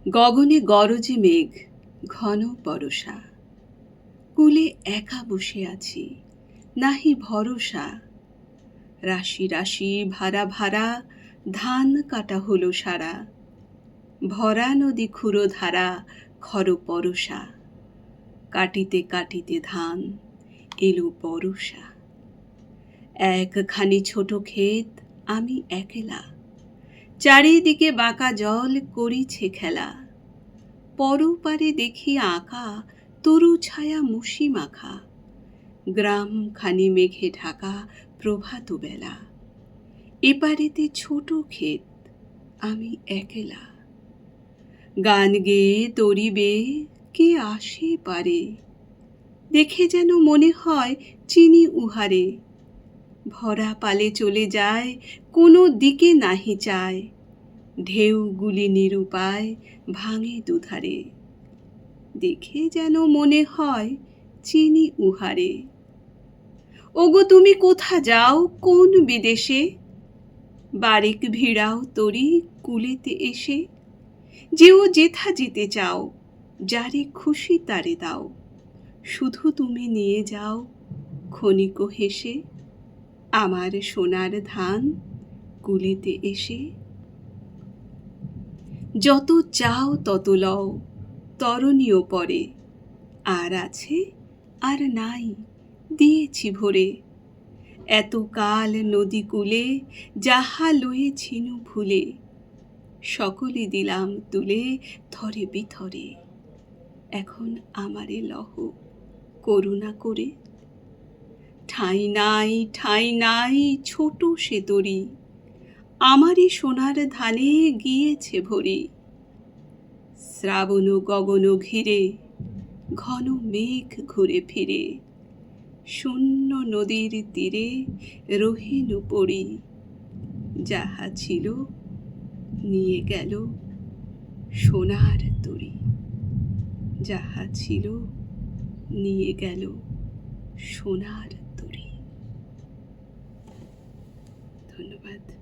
গগনে গরজে মেঘ, ঘন বরষা। কূলে একা বসে আছি, নাহি ভরসা। রাশি রাশি ভারা ভারা ধান কাটা হলো সারা। ভরা নদী ক্ষুরধারা খর পরশা। কাটিতে কাটিতে ধান এলো বরষা। একখানি ছোট ক্ষেত, আমি একলা। চারিদিকে বাঁকা জল করিছে খেলা। পরপারে দেখি আঁকা তরু ছায়া মুষি মাখা। গ্রাম খানি মেঘে ঢাকা প্রভাত বেলা। এপারেতে ছোট ক্ষেত, আমি একলা। গান গেয়ে তরি বেয়ে কে আসে পারে। দেখে যেন মনে হয় চিনি উহারে। ভরা পালে চলে যায়, কোনো দিকে নাহি চায়। ঢেউগুলি নিরুপায় ভাঙে দুধারে। দেখে যেন মনে হয় চিনি উহারে। ওগো তুমি কোথা যাও কোন বিদেশে? বারেক ভিড়াও তরি কূলেতে এসে। যেও যেথা যেতে চাও, যারে খুশি তারে দাও। শুধু তুমি নিয়ে যাও ক্ষণিক হেসে আমার সোনার ধান কূলেতে এসে। যত চাও তত লও, তরণীও পরে। আর আছে আর নাই, দিয়েছি ভরে। এতকাল নদী কূলে যাহা লয়েছিনু ভুলে। সকলে দিলাম তুলে থরে বিথরে। এখন আমারে লহ করুণা করে। ঠাঁই নাই ঠাঁই নাই ছোট সে তরি। আমারই সোনার ধানে গিয়েছে ভরি। শ্রাবণ গগন ঘিরে ঘন মেঘ ঘুরে ফিরে। শূন্য নদীর তীরে রহিনু পড়ি। যাহা ছিল নিয়ে গেল সোনার তরি। যাহা ছিল নিয়ে গেল সোনার তরি। ধন্যবাদ।